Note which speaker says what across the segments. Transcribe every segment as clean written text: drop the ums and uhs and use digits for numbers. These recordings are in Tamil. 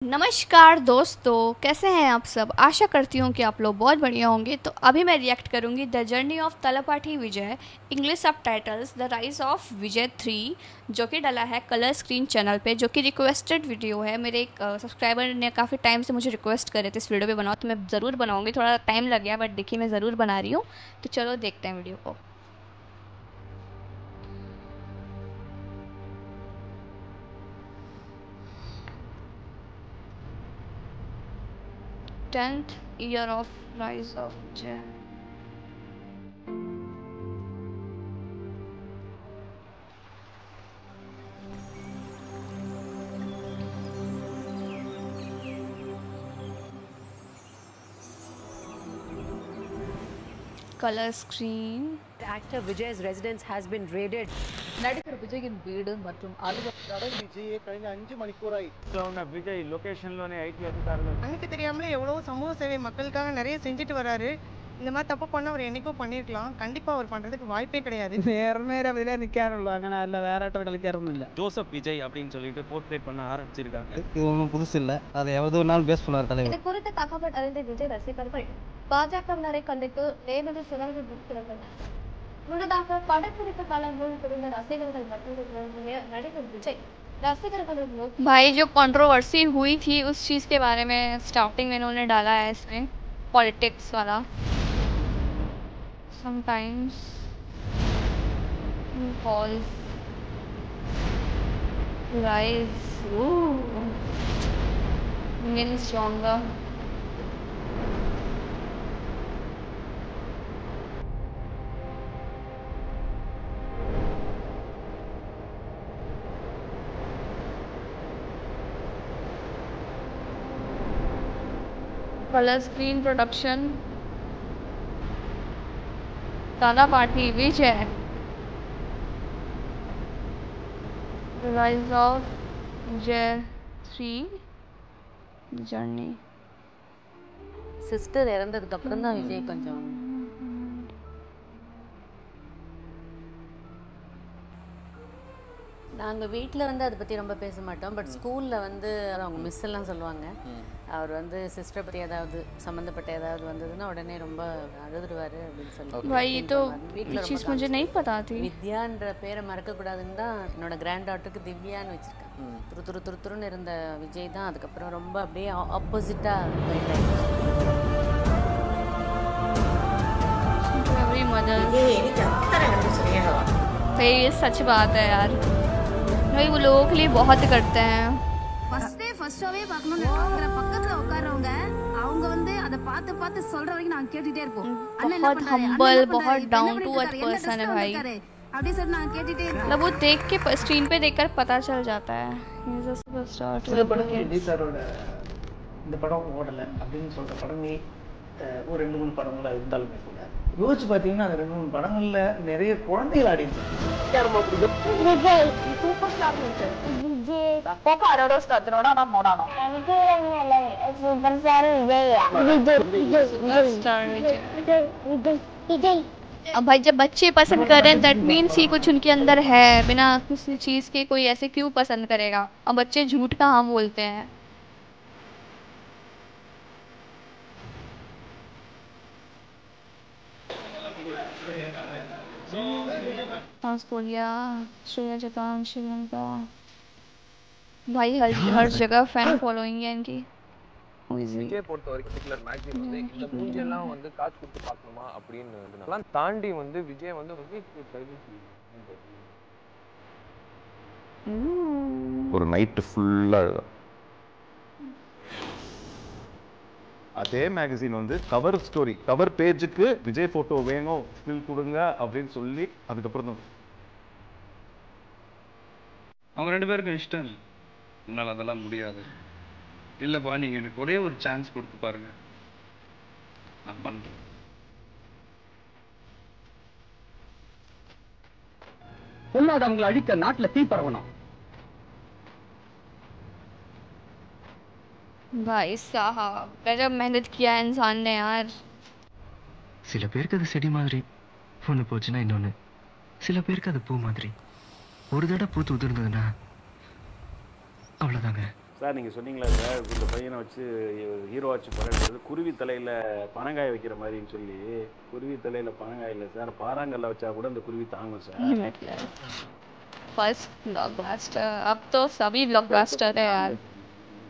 Speaker 1: नमस्कार दोस्तों, कैसे हैं आप सब। आशा करती हूँ कि आप लोग बहुत बढ़िया होंगे। तो अभी मैं रिएक्ट करूँगी the journey of Thalapathy Vijay, English subtitles the rise of Vijay 3, जो कि डला है कलर स्क्रीन चैनल पे, जो कि रिक्वेस्टेड वीडियो है। मेरे एक सब्सक्राइबर ने काफ़ी टाइम से मुझे रिक्वेस्ट करे थे इस वीडियो पे बनाओ, तो मैं ज़रूर बनाऊँगी। थोड़ा टाइम लग गया बट देखिए मैं ज़रूर बना रही हूँ। तो चलो देखते हैं वीडियो को। Tenth year of rise of Vijay. Color screen.
Speaker 2: Actor Vijay's residence has been raided.
Speaker 3: நடிகர் விஜயின் வீடு மற்றும்
Speaker 4: விஜயை கழிந்த 5 மணிக்கூராய்
Speaker 5: விஜய் லொகேஷன்லோనే ஐடி அதிகாரிகள்
Speaker 6: எனக்கு தெரியாமலே எவ்வளோ சமூக சேவை மக்களுக்காக நிறைய செஞ்சுட்டு வராரு. இந்த மாதிரி தப்பு பண்ண அவர் என்னைக்கோ பண்ணியிருக்கலாம். கண்டிப்பாக அவர் பண்ணுறதுக்கு வாய்ப்பே கிடையாது.
Speaker 5: நேரம் அதிலே நிற்காருல்ல, ஆனால் அதில் வேற ஆட்டோ கழிக்காரும் இல்லை. ஜோசப் விஜய் அப்படின்னு சொல்லிட்டு போர்ட்ரேட் பண்ண ஆரம்பிச்சிருக்காங்க.
Speaker 4: இது ஒன்றும் புதுசு இல்லை, அதை எவ்வளோ நாள் பேஸ் பண்ணார் தலைவர்.
Speaker 7: இது குறித்து தகவல் அறிந்த விஜய் ரசிகர்கள் பாஜகவினரை கண்டித்து நேரடி சிறந்து விடுக்கிறார்கள். முன்னதாக படப்பிடிப்பு காலங்கள் இருந்த ரசிகர்கள் மற்றும் நடிகர் விஜய் रसिकर्स
Speaker 1: भाई जो कंट्रोवर्सी हुई थी उस चीज़ के बारे में स्टार्टिंग में इन्होंने डाला है इसमें, पॉलिटिक्स वाला। Sometimes falls rise mean stronger. Colour screen production Thalapathy Vijay rise of Vijay 3 journey.
Speaker 2: Sister இறந்ததுக்கு அப்புறம் தான் விஜய் கொஞ்சம் நாங்கள் வீட்டில் வந்து அதை பற்றி ரொம்ப பேச மாட்டோம். பட் ஸ்கூலில் வந்து அவங்க மிஸ் எல்லாம் சொல்லுவாங்க, அவர் வந்து சிஸ்டரை பற்றி ஏதாவது சம்மந்தப்பட்ட ஏதாவது வந்ததுன்னா உடனே ரொம்ப அழுதுருவார் அப்படின்னு சொல்லி.
Speaker 1: भाई ये तो चीज़ मुझे नहीं पता थी।
Speaker 2: வித்யான்ற பேரை மறக்கக்கூடாதுன்னு தான் என்னோட கிராண்ட் டாட்டருக்கு திவ்யான்னு வச்சுருக்கேன். துருத்துருன்னு இருந்த விஜய் தான் அதுக்கப்புறம் ரொம்ப அப்படியே ஆப்போசிட்டாக போயிட்டாரு.
Speaker 1: भाई ये सच बात है यार, भाई वो लोगों के लिए बहुत करते हैं।
Speaker 8: ஃபர்ஸ்டாவே பார்க்கணும்னு நினைக்கிற பக்கத்துல உட்கார்றவங்க அவங்க வந்து அத பார்த்து பார்த்து சொல்ற வரைக்கும் நான் கேட்டுட்டே இருப்போம்.
Speaker 1: बहुत हम्बल, बहुत डाउन टू अर्थ पर्सन है भाई।
Speaker 8: அப்படி சொல்லி நான் கேட்டுட்டே இருப்பேன்.
Speaker 1: मतलब वो देख के स्क्रीन पे देखकर पता चल जाता है।
Speaker 4: இந்த படம் ஓடலை அப்படின்னு சொல்கிற படமே ஒரு 2-3 படங்களாக இருந்தாலுமே கூட யோசிச்சு பார்த்தீங்கன்னா அந்த 2-3 படங்களில் நிறைய குழந்தைகள் ஆடிச்சு.
Speaker 1: अब भाई जब बच्चे पसंद कर रहे हैं दैट मीन्स ही कुछ उनके अंदर है, बिना किसी चीज़ के कोई ऐसे क्यों पसंद करेगा। अब बच्चे झूठ का हम बोलते हैं। ऑस्ट्रेलिया, श्रीलंका, जापान, श्रीलंका, भाई हर जगह फैन फॉलोइंग है इनकी।
Speaker 9: விஜய் பொறுத்த வரைக்கும் பர்டிகுலர் மேக்ஸிமம் வந்து இந்த மூஞ்செல்லாம் வந்து காசு கொடுத்து பார்க்கணுமா அப்படின்னு இதெல்லாம் தாண்டி வந்து விஜய் வந்து
Speaker 10: ஒரு நைட்டு ஃபுல்லாக அதே மேகசின் வந்து கவர் ஸ்டோரி, கவர் பேஜுக்கு விஜய் ஃபோட்டோ வேணும் ஸ்டில் கொடுங்க அப்படின்னு சொல்லி அதுக்கப்புறம் தான்
Speaker 11: அவங்க 2 பேருக்கும் இஷ்டம். என்னால் அதெல்லாம் முடியாது. இல்லைப்பா, நீங்கள் எனக்கு ஒரே ஒரு சான்ஸ் கொடுத்து பாருங்க, நான் பண்ணுறேன்.
Speaker 5: பொல்லாதவங்களை அழிக்க நாட்டில் தீ பரவணும்.
Speaker 1: भाई साहब गजब मेहनत किया है इंसान ने यार।
Speaker 12: சில பேருக்கு அது செடி மாதிரி ஒன்று போச்சுன்னா இன்னொன்று, சில பேருக்கு அது பூ மாதிரி ஒரு தடவை பூத்து உதிர்ந்ததுன்னா அவ்வளோதாங்க.
Speaker 13: சார் நீங்கள் சொன்னீங்களா சார் இந்த பையனை வச்சு ஹீரோ வச்சு படம் குருவி தலையில் பனங்காய் வைக்கிற மாதிரின்னு சொல்லி. குருவி தலையில் பனங்காய் இல்லை சார், பாறாங்கல்ல வச்சா கூட இந்த குருவி தாங்கும் சார்.
Speaker 1: फर्स्ट ब्लॉकबस्टर, अब तो सभी ब्लॉकबस्टर है यार.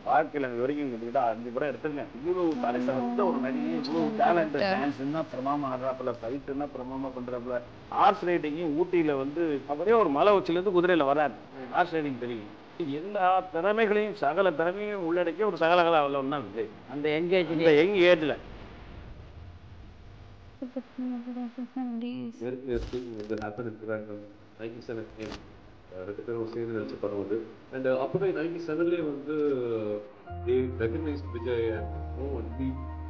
Speaker 13: வாழ்க்கையில் இது வரைக்கும் கிட்டத்தட்ட 5 படம் எடுத்துருக்கேன். இவ்வளோ தலைசார்ந்த ஒரு நடிகை, இவ்வளோ டேலண்ட், டான்ஸ்னா பிரமாமா ஆடுறாப்புல, ஃபைட்டுன்னா பிரமாமா பண்ணுறாப்புல. ஹார்ஸ் ரைடிங்கும் ஊட்டியில் வந்து அப்படியே ஒரு மலை உச்சிலேருந்து குதிரையில் வராது. ஹார்ஸ் ரைடிங் தெரியும். எல்லா திறமைகளையும் சகல திறமையும் உள்ளடக்கி ஒரு சகலகல அவ்வளோ ஒன்றா விஜய் அந்த யங் ஏஜில்.
Speaker 9: ரெண்டு பேரும் சேர்ந்து நடிச்ச படம் அது. அண்ட் அப்பவே 97 வந்து they recognized Vijay and we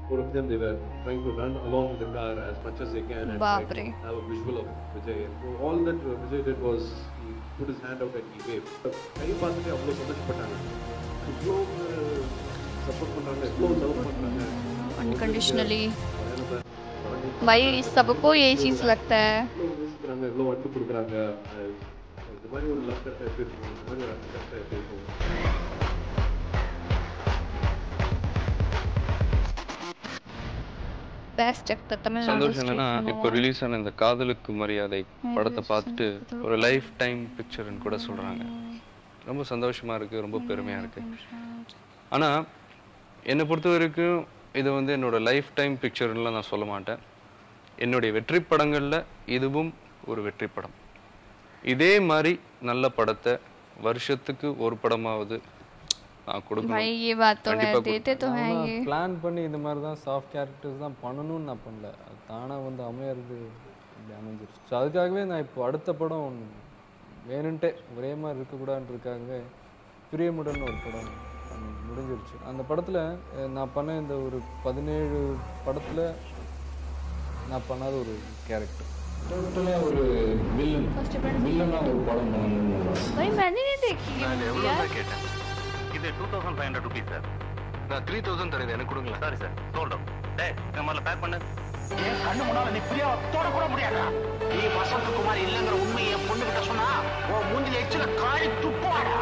Speaker 9: both of them they were trying to run along with the car as much as they can and have a visual of Vijay. So all that Vijay did was he put his hand out and he waved. கை பார்த்துட்டு அவ்வளோ சந்தோஷப்பட்டாங்க. இவ்வளோ சப்போர்ட் பண்ணுறாங்க, இவ்வளோ லவ் பண்ணுறாங்க
Speaker 1: अनकंडीशनली. भाई सबको यही चीज़ लगता है.
Speaker 9: இவ்வளோ அன்பு கொடுக்குறாங்க. இந்த மாதிரி ஒரு லவ் கரெக்டாக எப்படி இருக்கும், இந்த மாதிரி ஒரு அன்பு கரெக்டாக எப்படி இருக்கும்.
Speaker 11: சந்தோஷம் என்னன்னா இப்போ ரிலீஸ் ஆன இந்த காதலுக்கு மரியாதை படத்தை பார்த்துட்டு ஒரு லைஃப் டைம் பிக்சர்னு கூட சொல்கிறாங்க. ரொம்ப சந்தோஷமாக இருக்குது, ரொம்ப பெருமையாக இருக்குது. ஆனால் என்னை பொறுத்த வரைக்கும் இது வந்து என்னோடய லைஃப் டைம் பிக்சர்லாம் நான் சொல்ல மாட்டேன். என்னுடைய வெற்றி படங்களில் இதுவும் ஒரு வெற்றி படம். இதே மாதிரி நல்ல படத்தை வருஷத்துக்கு ஒரு படமாவது நான் கொடுக்கணும்.
Speaker 14: பிளான் பண்ணி இந்த மாதிரி தான் சாஃப்ட் கேரக்டர்ஸ் தான் பண்ணணும்னு நான் பண்ணல, அது தானாக வந்து அமையிறது இப்படி அமைஞ்சிருச்சு. ஸோ அதுக்காகவே நான் இப்போ அடுத்த படம் வேணுன்ட்டே ஒரே மாதிரி இருக்கக்கூடாதுன்றதுக்காகவே பிரியமுடன் ஒரு படம் முடிஞ்சிருச்சு. அந்த படத்தில் நான் பண்ண இந்த ஒரு 17 படத்தில் நான் பண்ணாத ஒரு கேரக்டர். டோட்டலாக ஒரு வில்லனா ஒரு படம்
Speaker 10: கேட்டேன். இது 2500 rupees சார். நான் 3000 தரேன், எனக்கு கொடுங்களா? Sorry sir, sold out. டேய் நம்மள பேக் பண்ணு. ஏன் கண்ணு முன்னால நீ பிரியா தொட கூட முடியாதா? நீ வசந்த் குமார் இல்லங்கற உண்மையை பொண்ணு கிட்ட சொன்னா உன் மூஞ்சில எச்சல காரி துப்புவாடா.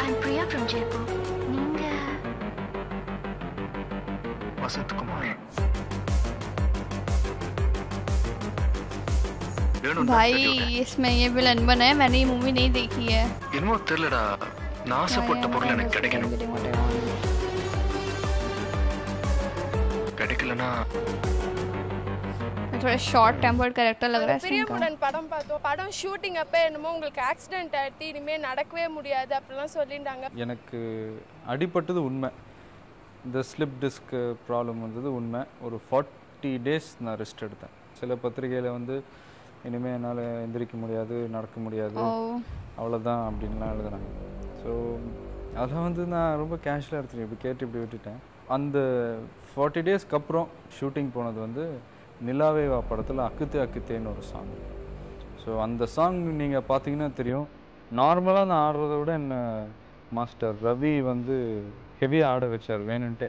Speaker 15: I'm Priya from Jaipur. நீங்க
Speaker 10: वसंत कुमार.
Speaker 1: भाई इसमें ये विलन बना है, मैंने ये मूवी नहीं देखी है.
Speaker 10: என்னமோ தெரியலடா, நான் ஆசைப்பட்ட பொருள் எனக்கு கிடைக்கணும். கிடைக்கலனா
Speaker 1: थोड़ा शॉर्ट टेम्पर्ड कैरेक्टर लग रहा है.
Speaker 16: பிரியமுடன் படம் பார்த்தோம். படம் ஷூட்டிங் அப்போ என்னமோ உங்களுக்கு ஆக்சிடென்ட் ஆயிடுச்சு, இனிமேல் நடக்கவே முடியாது அப்படிலாம் சொல்லிட்டாங்க.
Speaker 14: எனக்கு அடிபட்டது உண்மை. இந்த ஸ்லிப் டிஸ்க் ப்ராப்ளம் வந்தது உண்மை. ஒரு 40 days நான் ரெஸ்ட் எடுத்தேன். சில பத்திரிகையில் வந்து இனிமேல் என்னால் எந்திரிக்க முடியாது, நடக்க முடியாது, அவ்வளோதான் அப்படின்லாம் எழுதுனாங்க. ஸோ அதை வந்து நான் ரொம்ப கேஷுவலாக எடுத்துட்டேன், இப்படி கேட்டு இப்படி விட்டுட்டேன். அந்த 40 daysக்கு அப்புறம் ஷூட்டிங் போனது வந்து நிலாவே வா படத்தில் அக்குத்தே அக்குத்தேன்னு ஒரு சாங். ஸோ அந்த சாங் நீங்கள் பார்த்தீங்கன்னா தெரியும், நார்மலாக நான் ஆடுறத விட என்ன மாஸ்டர் ரவி வந்து ஹெவியாக ஆட வச்சார் வேணுன்ட்டே.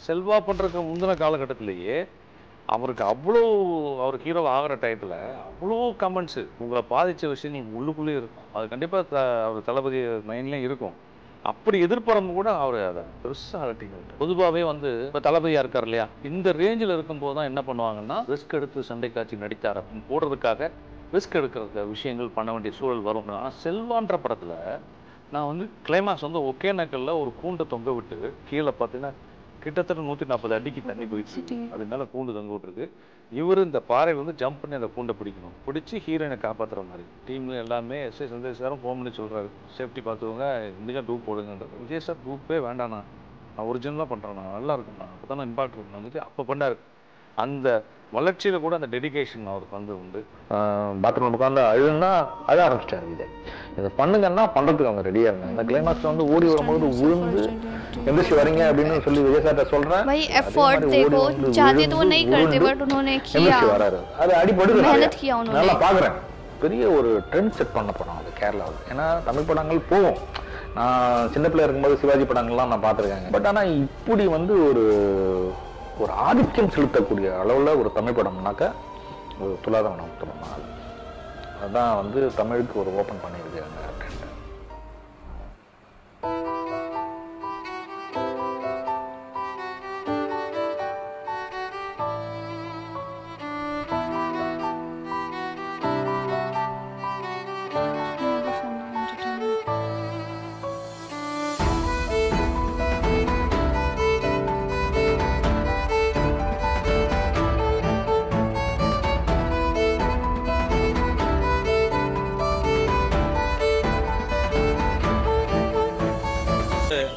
Speaker 13: செல்வா பண்ணுறதுக்கு முந்தின காலகட்டத்திலேயே அவருக்கு அவ்வளோ அவர் ஹீரோ ஆகிற டயத்தில் அவ்வளோ கமெண்ட்ஸு உங்களை பாதித்த விஷயம் நீங்கள் உள்ளுக்குள்ளேயே இருக்கும். அது கண்டிப்பாக அவர் தளபதி மைண்ட்லேயும் இருக்கும். அப்படி எதிர்பார்ப்பு கூட அவர் அதை பெருசாக அலட்டிங்க. பொதுவாகவே வந்து இப்போ தளபதியாக இருக்கார் இல்லையா, இந்த ரேஞ்சில் இருக்கும்போது தான் என்ன பண்ணுவாங்கன்னா ரிஸ்க் எடுத்து சண்டை காட்சி நடித்தார் போடுறதுக்காக ரிஸ்க் எடுக்கிற விஷயங்கள் பண்ண வேண்டிய சூழல் வரும். ஆனால் செல்வான்ற படத்தில் நான் வந்து கிளைமாக்ஸ் வந்து ஒகேனக்கல்ல ஒரு கூண்டை தொங்க விட்டு கீழே பார்த்தீங்கன்னா கிட்டத்தட்ட 140 அடிக்கு தண்ணி போயிடுச்சு. அதனால கூண்டு தொங்க விட்டுருக்கு. இவர் இந்த பாறை வந்து ஜம்ப் பண்ணி அந்த கூண்டை பிடிக்கணும், பிடிச்சி ஹீரோயினை காப்பாற்றுற மாதிரி. டீம்ல எல்லாமே எஸ்ஐ சந்தேஷ் சாரும் ஃபோன் பண்ணி சொல்கிறாரு, சேஃப்டி பார்த்துக்கோங்க, இன்றைக்கா டூப் போடுங்கன்றது. விஜய் சார் டூப்பே வேண்டாண்ணா, நான் ஒரிஜினலாக பண்ணுறேண்ணா, நல்லா இருக்குண்ணா, அப்போ தான் இம்பாக்ட் இருக்கும் வந்துட்டு அப்போ பண்ணார். அந்த வளர்ச்சியில் கூட அந்த டெடிகேஷன் அவருக்கு வந்து உண்டு.
Speaker 17: பாத்ரூம் உட்காந்து அழுதுன்னா அழ ஆரம்பிச்சிட்டாரு விஜய். இதை பண்ணுங்கன்னா பண்ணுறதுக்கு அவங்க ரெடியாக இருந்தாங்க. அந்த கிளைமாக்ஸ் வந்து ஓடி வரும்போது உழுந்து எந்திரிச்சு வரீங்க அப்படின்னு சொல்லி விஜய் சார்ட்ட சொல்கிறேன். வராரு, அது அடிபடுது. நல்லா பார்க்குறேன். பெரிய ஒரு ட்ரெண்ட் செட் பண்ண படம் அது கேரளாவில். ஏன்னா தமிழ் படங்கள் போகும், நான் சின்ன பிள்ளை இருக்கும்போது சிவாஜி படங்கள்லாம் நான் பார்த்துருக்கேங்க. பட் ஆனால் இப்படி வந்து ஒரு ஒரு ஆதிக்கம் செலுத்தக்கூடிய அளவில் ஒரு தமிழ் படம்னாக்கா ஒரு துலாதவனம் படம் தான். அதுதான் வந்து தமிழுக்கு ஒரு ஓப்பன் பண்ணியிருக்காங்க அப்படின்ட்டு.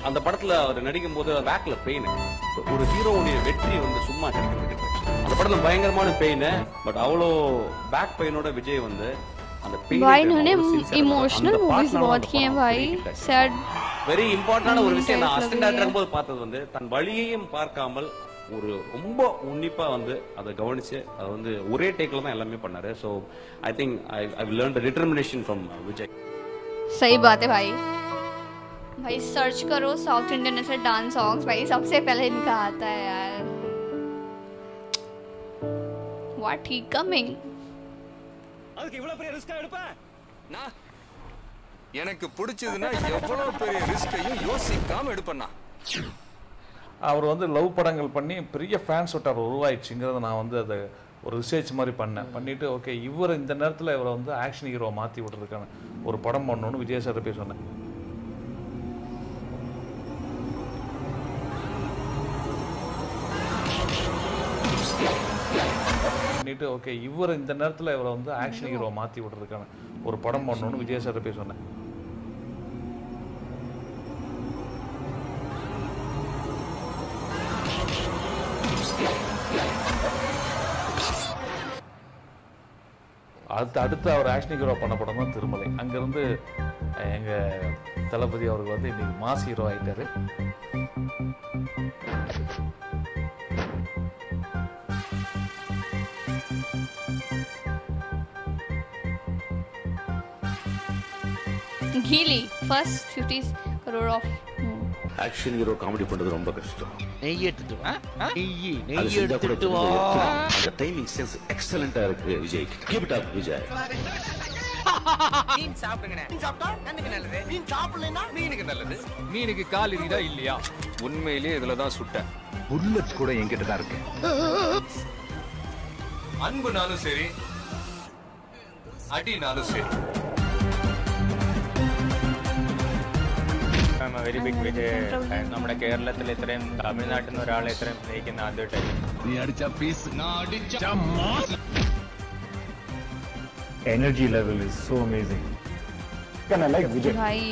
Speaker 18: அந்த படத்துல அவர் நடிக்கும் போது பேக்ல பெயின், ஒரு ஹீரோவுடைய வெற்றி வந்து சும்மா கிடைக்கிறது. அந்த படத்துல பயங்கரமான பெயின், பட் அவ்வளோ பேக் பெயினோட விஜய் வந்து அந்த
Speaker 1: भाई इन्होंने इमोशनल मूवीज बहुत की हैं भाई. सैड
Speaker 18: வெரி இம்பார்ட்டன்டான ஒரு விஷயம் நான் அசிஸ்டன்ட் ஆக்டர் போது பார்த்தது வந்து தன் வழியையும் பார்க்காமல் ஒரு ரொம்ப உன்னிப்பா வந்து அதை கவனிச்சு அதை வந்து ஒரே டேக்ல தான் எல்லாமே பண்ணாரு. So I think I learn the determination from Vijay.
Speaker 1: सही बात है भाई. भाई सर्च करो साउथ इंडियन ऐसे डांस सॉन्ग्स, भाई सबसे पहले इनका आता है यार. What he coming.
Speaker 19: அதுக்கு இவ்வளவு பெரிய ரிஸ்க் எடுப்பேன் நான். எனக்கு பிடிச்சதுன்னா எவ்வளவு பெரிய ரிஸ்கையும் யோசிக்காம எடுப்பேன்னா.
Speaker 13: அவர் வந்து லவ் படங்கள் பண்ணி பெரிய ஃபேன்ஸ் வட்டார் உருவாயிடுச்சுங்கிறத நான் வந்து அதை ஒரு ரிசர்ச் மாதிரி பண்ணிட்டு ஓகே இவர் இந்த நேரத்தில் இவரை வந்து ஆக்ஷன் ஹீரோ மாற்றி விட்றதுக்கான ஒரு படம் பண்ணணும்னு விஜய் சார் போய் சொன்னேன். பண்ணிட்டு ஓகே இவர் இந்த நேரத்தில் இவரை வந்து ஆக்ஷன் ஹீரோ மாற்றி விட்றதுக்கான ஒரு படம் பண்ணணும்னு விஜய் சார் போய் சொன்னேன். அடுத்து அவர் ஆக்ஷன் ஹீரோ பண்ண படம் தான் திருமலை. அங்கேருந்து எங்கள் தளபதி அவருக்கு வந்து இன்னைக்கு மாஸ் ஹீரோ ஆகிட்டாரு.
Speaker 1: गीली first 50 crore of
Speaker 10: action hero comedy பண்றது ரொம்ப கஷ்டம்.
Speaker 20: நெய் எடுத்துட்டு வா.
Speaker 10: நெய் எடுத்துட்டு வா. அந்த டைமிங் சென்ஸ் எக்ஸலென்ட்டா இருக்கு Vijay. Keep it up Vijay.
Speaker 19: மீன் சாப்பிடுங்க. மீன் சாப்பிட்டா கண்ணுக்கு நல்லது. மீன் சாப்பிடலைன்னா மீனுக்கு நல்லது. மீனுக்கு கால் இதா இல்லையா? உண்மையிலேயே இதுல தான் சுட்ட.
Speaker 10: புல்லட் கூட என்கிட்ட தான் இருக்கு.
Speaker 19: அன்புனாலும் சரி, അടിനാലും ശരി.
Speaker 21: വെരി ബിഗ് വിജയ് നമ്മുടെ കേരളത്തിൽ ഇത്രയും തമിഴ്നാട്ടിൽ നിന്ന് ഒരാളെ ഇത്രയും സ്നേഹിക്കുന്ന ആദ്യമായിട്ടായിരിക്കും.
Speaker 22: Energy level is so amazing. Can I like Vijay?
Speaker 1: भाई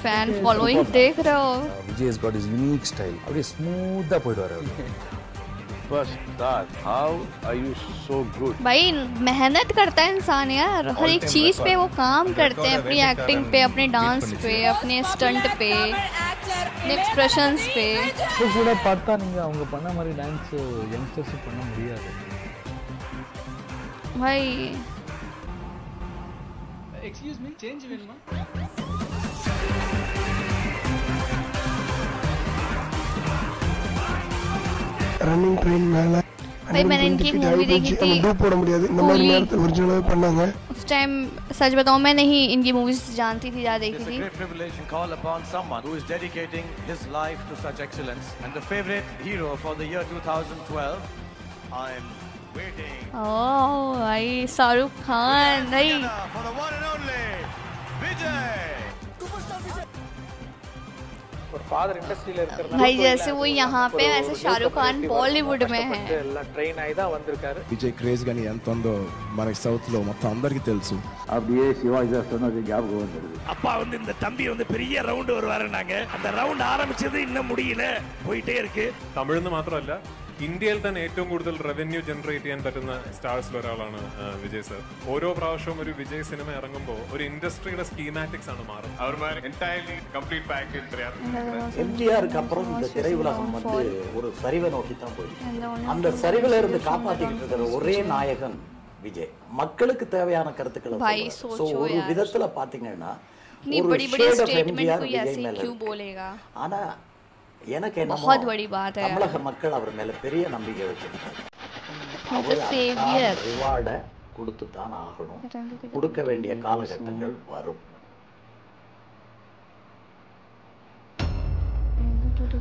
Speaker 1: फैन फॉलोइंग देख रहे हो.
Speaker 22: Vijay has got his unique style. அப்படியே ஸ்மூத்தா போயிடுவாரு.
Speaker 10: First that how are you so good?
Speaker 1: भाई मेहनत करता है इंसान यार, हर एक चीज पे वो काम करते हैं, अपनी एक्टिंग पे, अपने डांस पे, अपने स्टंट पे, अपने एक्सप्रेशंस पे.
Speaker 4: तो கூட பார்த்தா நீங்க அவங்க பண்ண மாதிரி டான்ஸ் யங்ஸ்டர்ஸ் பண்ண முடியாது.
Speaker 1: भाई
Speaker 5: एक्सक्यूज मी चेंज வேணுமா?
Speaker 23: रनिंग ट्रेन மேல
Speaker 1: भाई मैंने इनकी मूवी देखी थी,
Speaker 23: डूब போட முடியாது இந்த மாதிரி நேரத்துல ஒரிஜினலாவே பண்ணாங்க.
Speaker 1: उस टाइम सच बताऊं मैं नहीं इनकी मूवीज जानती थी, ज्यादा देखी थी.
Speaker 24: It's a great privilege to call upon someone who is dedicating his life to such excellence, and the favorite hero for the year 2012. I'm waiting.
Speaker 1: Oh भाई शाहरुख खान भाई
Speaker 24: For the one and only Vijay.
Speaker 4: Father industry
Speaker 1: भाई जैसे वो यहाँ पे ऐसे शाहरुख खान बॉलीवुड में है.
Speaker 4: ట్రైన్ అయిదా வந்திருக்காரு.
Speaker 23: విజయ్ క్రేజ్ గాని ఎంత ఉందో మనకి సౌత్ లో మొత్తం అందరికీ తెలుసు.
Speaker 17: அப்படியே சிவாஜி சார் சொன்னது ஞாபகம் வந்தது.
Speaker 10: அப்பா வந்து இந்த தம்பி வந்து பெரிய ரவுண்ட் வருவாருன்னாங்க. அந்த ரவுண்ட் ஆரம்பிச்சது இன்னும் முடியல, போயிட்டே இருக்கு.
Speaker 25: തമിഴ്ന്ന് മാത്രമല്ല ഇന്ത്യയിൽ തന്നെ ഏറ്റവും കൂടുതൽ റവന്യൂ ജനറേറ്റ് ചെയ്യാൻ പറ്റുന്ന സ്റ്റാർസിൽ ഒരാളാണ് വിജയ് സർ. ഓരോ പ്രാവശ്യവും ഒരു വിജയ് സിനിമ ഇറങ്ങുമ്പോൾ ഒരു ഇൻഡസ്ട്രിയുടെ സ്കീമാറ്റിക്സ് ആണ് മാറുന്നത്. അവർ എൻറ്റയർലി കംപ്ലീറ്റ് പാക്കേജ്
Speaker 26: எம்ஜிஆருக்கு அப்புறம் இந்த திரையுலகம் வந்து ஒரு சரிவை நோக்கி தான் போயிடுச்சு. அந்த சரிவில் இருந்து காப்பாற்றிக்கிட்டு இருக்கிற ஒரே நாயகன் விஜய். மக்களுக்கு தேவையான கருத்துக்களை ஒரு விதத்துல பாத்தீங்கன்னா
Speaker 1: बड़ी बड़ी स्टेटमेंट कोई ऐसे क्यों बोलेगा.
Speaker 26: ஆனா எனக்கு என்ன
Speaker 1: बहुत बड़ी बात है
Speaker 26: தமிழக மக்கள் அவர் மேல பெரிய நம்பிக்கை வச்சிருக்காங்க.
Speaker 1: சேவியர்
Speaker 26: ரிவார்டை கொடுத்து தான் ஆகணும். கொடுக்க வேண்டிய காலகட்டங்கள் வரும்.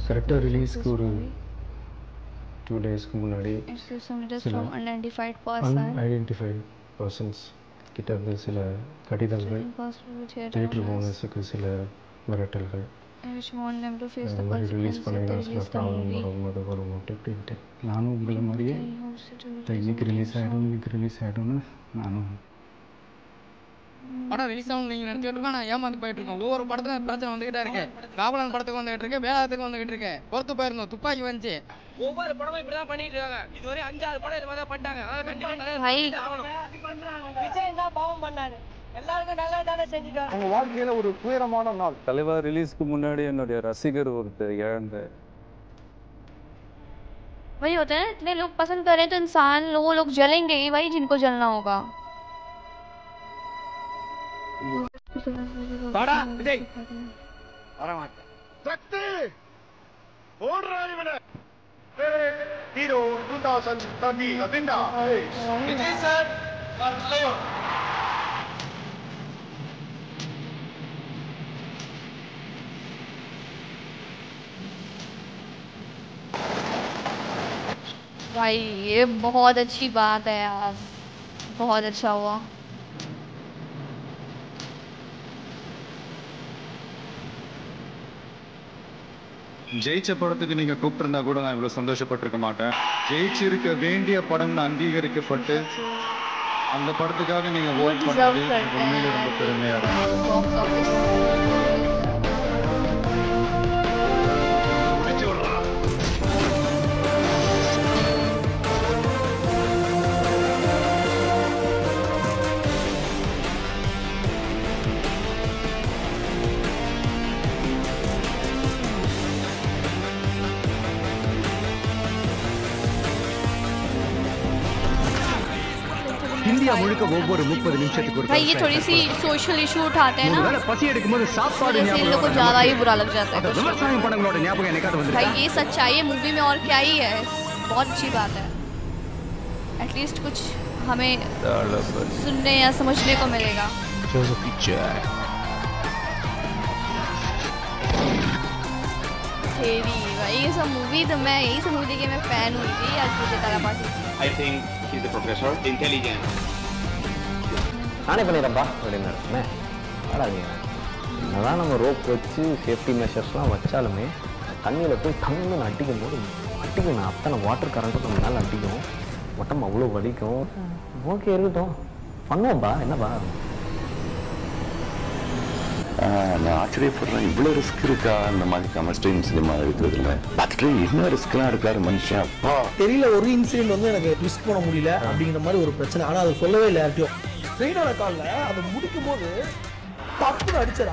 Speaker 2: கரெக்டாக ரிலீஸ்க்கு ஒரு 2 டேஸ்க்கு முன்னாடி அன்ஐடென்டிஃபைட் பர்சன்ஸ் கிட்ட இருந்து சில கடிதங்கள், தியேட்டர் ஓனர்ஸுக்கு சில மிரட்டல்கள், இந்த மாதிரி ரிலீஸ் பண்ணிங்கன்னா சில ப்ராப்ளம் வரும், அது வரும் அப்படின்ட்டு நானும் உங்களை மாதிரியே இன்னைக்கு ரிலீஸ் ஆகிடும்னு நானும்
Speaker 5: படம் ரிலீஸ் ஆகும் நீங்கள் நினச்சிட்டு இருக்கோம். நான் ஏமாந்து போயிட்டு இருக்கோம். ஒவ்வொரு படத்துல பிரச்சனை வந்துகிட்டே இருக்கேன். காவலன் படத்துக்கு வந்துகிட்டு இருக்கேன், வேளாத்துக்கு வந்துகிட்டு இருக்கேன், பொறுத்து போயிருந்தோம், துப்பாக்கி வந்துச்சு. ஒவ்வொரு படமும் இப்படிதான் பண்ணிட்டு இருக்காங்க. இதுவரை 5-6 படம் இது மாதிரி பண்ணிட்டாங்க. அதாவது விஜய் தான் பாவம் பண்ணாரு. எல்லாருக்கும் நல்லா தானே செஞ்சுட்டாங்க.
Speaker 14: அவங்க வாழ்க்கையில ஒரு துயரமான நாள். தலைவர் ரிலீஸ்க்கு முன்னாடி என்னுடைய ரசிகர் ஒருத்தர் இழந்த.
Speaker 1: वही होता है, इतने लोग पसंद करें तो इंसान वो लोग जलेंगे ही, वही जिनको जलना होगा.
Speaker 5: வாடா விஜய்.
Speaker 10: வரமாட்டேன். சக்தி ஓடுறா இவனை. ஹீரோ 2030 அப்படின்னா விஜய் சார் தலைவர்.
Speaker 1: भाई ये बहुत अच्छी बात है यार, बहुत अच्छा हुआ.
Speaker 22: ஜெயிச்ச படத்துக்கு நீங்க கூப்பிட்டிருந்தா கூட நான் இவ்வளவு சந்தோஷப்பட்டிருக்க மாட்டேன். ஜெயிச்சிருக்க வேண்டிய படம்னு அங்கீகரிக்கப்பட்டு அந்த படத்துக்காக நீங்க ஓட் பண்ணது உண்மையிலே ரொம்ப பெருமையா இருக்கு.
Speaker 3: இந்தியா முழுக்க ஒவ்வொரு 30 நிமிஷத்துக்கு ஒரு
Speaker 1: भाई ये थोड़ी सी सोशल इशू उठाते हैं ना,
Speaker 3: பசி எடுக்கும்போது சாப்பாடு
Speaker 1: इन लोगों को ज्यादा ही बुरा लग जाता है.
Speaker 3: விவசாயம் படங்களோட ஞாபகம் எனக்காவது வந்து
Speaker 1: भाई ये सच्चाई है मूवी में, और क्या ही है. बहुत अच्छी बात है. एटलीस्ट कुछ हमें सुनने या समझने को मिलेगा. भाई ये सब मूवी तो मैं यही सब मूवी के मैं फैन हुई थी आज मुझे तलापाटी.
Speaker 18: I think he's a professor, intelligent.
Speaker 17: நானே பண்ணிடுறேன்ப்பா அப்படின்னாருமே. என்னதான் நம்ம ரோப் வச்சு சேஃப்டி மெஷர்ஸ்லாம் வச்சாலுமே தண்ணியில் போய் தங்குன்னு அடிக்கும் போது அடிக்கணும், அத்தனை வாட்டர் கரண்ட்டும் நம்ம மேலே அடிக்கும், உடம்பு அவ்வளோ வலிக்கும். ஓகே இருக்கட்டும், பண்ணுவோம்ப்பா, என்னப்பா.
Speaker 6: நான் ஆச்சரியப்படுறேன், இவ்வளோ ரிஸ்க் இருக்கா இந்த மாதிரி கமர்ஷியல் சினிமா எடுக்கிறதுல. பார்த்துட்டு என்ன ரிஸ்க்லாம் எடுக்காரு மனுஷன். அப்பா
Speaker 4: தெரியல, ஒரு இன்சிடென்ட் வந்து எனக்கு ட்விஸ்ட் பண்ண முடியல அப்படிங்கிற மாதிரி ஒரு பிரச்சனை. ஆனால் அதை சொல்லவே இல்லை யார்ட்டையும். ஸ்ட்ரெயினான காலில் அதை முடிக்கும் போது தப்புன்னு அடிச்சு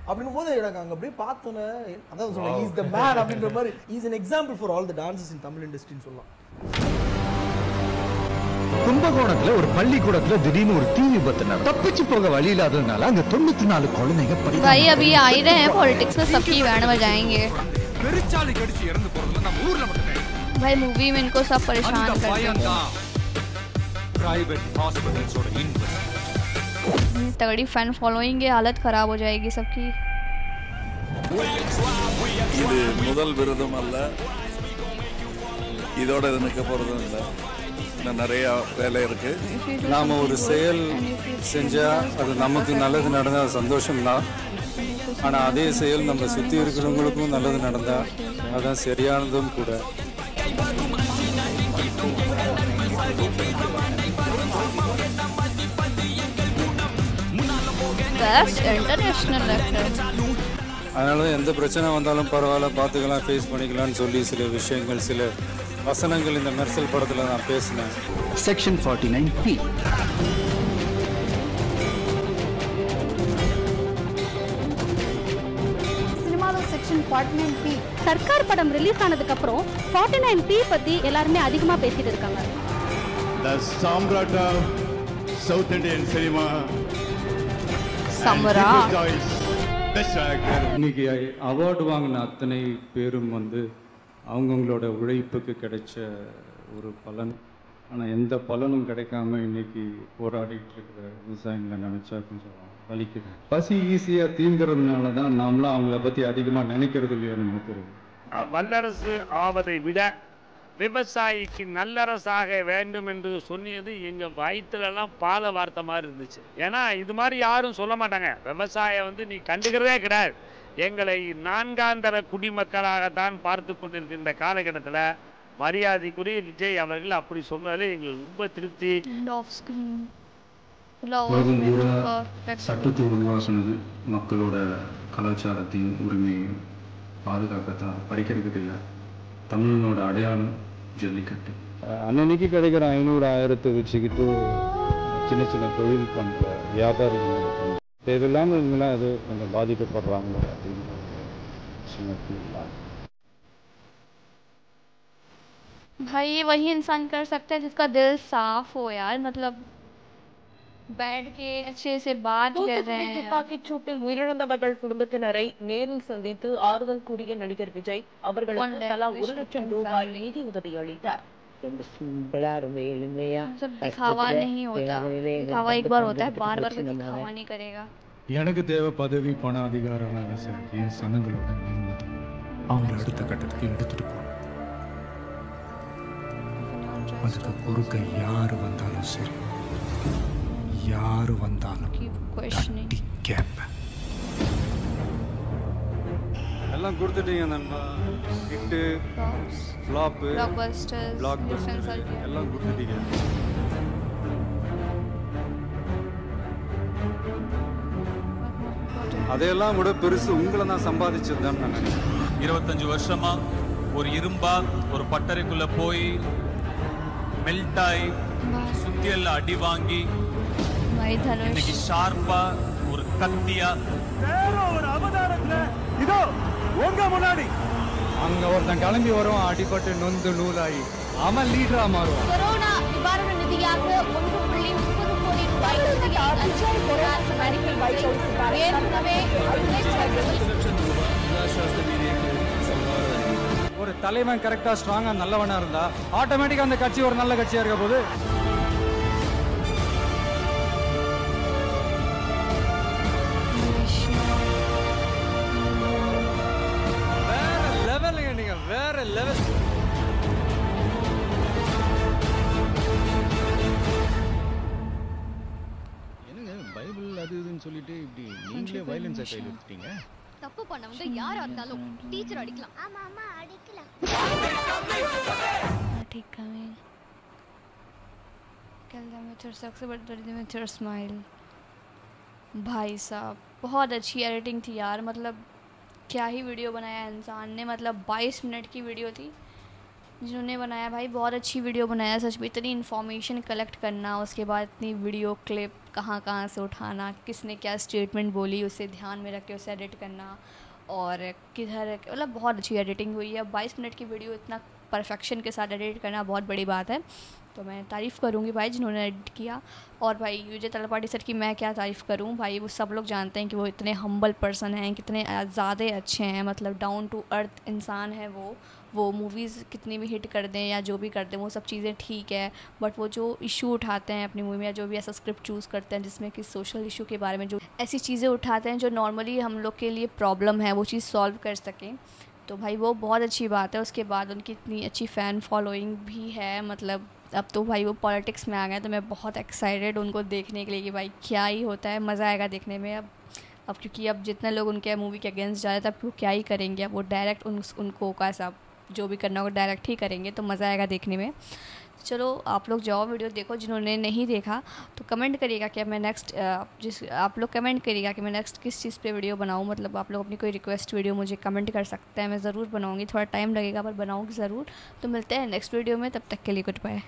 Speaker 4: அப்படின்னும் போது எனக்கு அங்கே அப்படியே பார்த்தோன்னே அதான் சொல்லுவேன், இஸ் த மேன் அப்படின்ற மாதிரி. Is an example for all the dancers in Tamil இண்டஸ்ட்ரின்னு சொல்லலாம்.
Speaker 3: கும்பகோணத்துல ஒரு பள்ளிக்கூடத்துல திடீர்னு ஒரு தீ விபத்து நடந்தது. தப்பிச்சு போக வழி இல்லாததுனால அங்க 94 குழந்தைங்க
Speaker 1: भाई अभी आ ही रहे हैं पॉलिटिक्स में, सबकी बैंड बजाएंगे. भाई मूवी में इनको सब परेशान करते हैं. तगड़ी फैन फॉलोइंग है, हालत खराब हो जाएगी सबकी.
Speaker 7: இது முதல் விருதும் அல்ல, இதோட இது நிற்க போறதும் இல்லை. இன்னும் நிறைய வேலை இருக்கு.
Speaker 14: நாம் ஒரு செயல் செஞ்சால் அது நமக்கு நல்லது நடந்தால் சந்தோஷம்தான். ஆனால் அதே செயல் நம்ம சுற்றி இருக்கிறவங்களுக்கும் நல்லது நடந்தால் அதுதான் சரியானதும் கூட. அதனால எந்த பிரச்சனை வந்தாலும் பரவாயில்ல, பார்த்துக்கலாம், ஃபேஸ் பண்ணிக்கலாம்னு சொல்லி சில விஷயங்கள், சில வசனங்கள் இந்த மெர்சல் படத்தில் நான் பேசினேன்.
Speaker 3: Section 49P.
Speaker 8: சினிமாவில் செக்ஷன் 49P. சர்க்கார் படம் ரிலீஸ் ஆனதுக்கு அப்புறம் 49P பத்தி எல்லாருமே அதிகமா பேசிட்டு இருக்காங்க.
Speaker 7: The Samrat of South Indian cinema.
Speaker 1: Samra.
Speaker 22: Best actor. இன்னைக்கு அவார்டு வாங்கின அத்தனை பேரும் வந்து அவங்கவுங்களோட உழைப்புக்கு கிடைச்ச ஒரு பலன். ஆனால் எந்த பலனும் கிடைக்காம இன்னைக்கு போராடிட்டு இருக்கிற விவசாயிகளை நினைச்சா கொஞ்சம் வலிக்குது. பசி ஈஸியாக தீங்கிறதுனால தான் நாமளும் அவங்கள பற்றி அதிகமாக நினைக்கிறது இல்லையா நினைக்கிறது.
Speaker 9: வல்லரசு ஆவதை விட விவசாயிக்கு நல்லரசாக வேண்டும் என்று சொன்னது எங்கள் வயிற்றுலலாம் பால வார்த்தை மாதிரி இருந்துச்சு. ஏன்னா இது மாதிரி யாரும் சொல்ல மாட்டாங்க. விவசாயம் வந்து நீ கண்டுக்கிறதே கிடையாது. எங்களை நான்காந்தர குடிமக்களாகத்தான் பார்த்து கொண்டிருக்கின்ற காலகட்டத்தில் மரியாதைக்குரிய விஜய் அவர்கள் அப்படி சொன்னாலே எங்களுக்கு ரொம்ப திருப்தி.
Speaker 22: சட்டத்தை உருவாக்குனது மக்களோட கலாச்சாரத்தையும் உரிமையையும் பாதுகாக்கத்தான். படிக்கிறதுக்கு இல்லை. தமிழனோட அடையாளம் ஜல்லிக்கட்டு. அன்னன்னைக்கு கிடைக்கிற 500,000 வச்சுக்கிட்டு சின்ன சின்ன தொழில் பண்ணுற வியாபாரிகள் தேவையில்லாமல் இருந்தாலும் அது கொஞ்சம் பாதிக்கப்படுறாங்க அப்படின்னு
Speaker 1: भाई ये वही इंसान कर सकता है जिसका दिल साफ हो यार, मतलब बैठ के अच्छे से बात कर रहे हैं.
Speaker 11: துப்பாக்கி சூட்டில் உயிரிழந்தவர்கள் குடும்பத்தினரை நேரில் சந்தித்து ஆறுதல் கூறிய நடிகர் விஜய் அவர்களுக்கு தலா 1 லட்சம் ரூபாய் நிதி உதவி அளித்தார்.
Speaker 1: दिखावा नहीं होता, दिखावा एक बार होता है, बार बार दिखावा नहीं करेगा.
Speaker 22: எனக்கு தேவை பதவி, பணம், அதிகாரம், என் சனங்களோட அவங்க அடுத்த கட்டத்துக்கு எடுத்துட்டு போகணும். அதுக்கு குறுக்க யார் வந்தாலும் சரி, யார் வந்தாலும் கேட்பேன். எல்லாம் கொடுத்துட்டீங்க நண்பா. ஹிட்டு, ஃப்ளாப்பு, பிளாக்பஸ்டர் எல்லாம் கொடுத்துட்டீங்க. அதையெல்லாம் கூட பெருசு உங்களை நான் சம்பாதிச்சதுதான் நான் நினைக்கிறேன்.
Speaker 12: 25 வருஷமா ஒரு இரும்பா ஒரு பட்டறைக்குள்ள போய் மெல்ட் ஆகி சுத்தியல்ல அடி வாங்கி இன்னைக்கு ஷார்ப்பா ஒரு கத்தியா
Speaker 22: வேற ஒரு அவதாரத்துல இதோ உங்க முன்னாடி அங்க ஒருத்தன் கிளம்பி வரும், அடிபட்டு நொந்து நூலாகி அவன் லீடரா மாறுவான்.
Speaker 8: கொரோனா நிவாரண நிதியாக 1.30 கோடி ரூபாய்
Speaker 22: ஒரு தலைவன் கரெக்டா ஸ்ட்ராங்கா நல்லவனா இருந்தா ஆட்டோமேட்டிக்கா அந்த கட்சி ஒரு நல்ல கட்சியா இருக்க போது. வேற லெவலுங்க, நீங்க வேற லெவல். பைபிள் அது இதுன்னு சொல்லிட்டு இப்படி நீங்களே வயலன்ஸை கையில் எடுத்துட்டீங்க.
Speaker 8: தப்பு பண்ணவங்க யாரா இருந்தாலும் டீச்சர் அடிக்கலாம். ஆமா ஆமா அடிக்கலாம்.
Speaker 1: ठीक है कल में तेरे सबसे बड़ी में तेरा स्माइल. भाई साहब बहुत अच्छी एडिटिंग थी यार, मतलब क्या ही वीडियो बनाया इंसान ने. मतलब 22 मिनट की वीडियो थी जिन्होंने बनाया. भाई बहुत अच्छी वीडियो बनाया सच में. इतनी इन्फॉर्मेशन कलेक्ट करना, उसके बाद इतनी वीडियो क्लिप कहाँ कहाँ से उठाना, किसने क्या स्टेटमेंट बोली उसे ध्यान में रख के उसे एडिट करना, और किधर मतलब बहुत अच्छी एडिटिंग हुई है. 22 मिनट की वीडियो इतना परफेक्शन के साथ एडिट करना बहुत बड़ी बात है. तो मैं तारीफ़ करूँगी भाई जिन्होंने एडिट किया. और भाई विजय तलपाटी सर की मैं क्या तारीफ़ करूँ. भाई वो सब लोग जानते हैं कि वो इतने हम्बल पर्सन हैं, कितने ज़्यादा अच्छे हैं, मतलब डाउन टू अर्थ इंसान है वो मूवीज़ कितनी भी हिट कर दें या जो भी कर दें वो सब चीज़ें ठीक है, बट वो जो इशू उठाते हैं अपनी मूवी में, या जो भी ऐसा स्क्रिप्ट चूज़ करते हैं जिसमें कि सोशल इशू के बारे में जो ऐसी चीज़ें उठाते हैं जो नॉर्मली हम लोग के लिए प्रॉब्लम है वो चीज़ सॉल्व कर सकें, तो भाई वो बहुत अच्छी बात है. उसके बाद उनकी इतनी अच्छी फ़ैन फॉलोइंग भी है. मतलब अब तो भाई वो पॉलिटिक्स में आ गए, तो मैं बहुत एक्साइटेड उनको देखने के लिए कि भाई क्या ही होता है, मज़ा आएगा देखने में. अब क्योंकि अब जितने लोग उनके मूवी के अगेंस्ट जा रहे थे, अब वो क्या ही करेंगे, अब वो डायरेक्ट उनको का सब जो भी करना होगा डायरेक्ट ही करेंगे, तो मज़ा आएगा देखने में. चलो आप लोग जाओ वीडियो देखो. जिन्होंने नहीं देखा तो कमेंट करिएगा कि मैं नेक्स्ट आप लोग कमेंट करिएगा कि मैं नेक्स्ट किस चीज़ पे वीडियो बनाऊँ. मतलब आप लोग अपनी कोई रिक्वेस्ट वीडियो मुझे कमेंट कर सकते हैं, मैं ज़रूर बनाऊँगी. थोड़ा टाइम लगेगा पर बनाऊँगी ज़रूर. तो मिलते हैं नेक्स्ट वीडियो में, तब तक के लिए गुड बाय.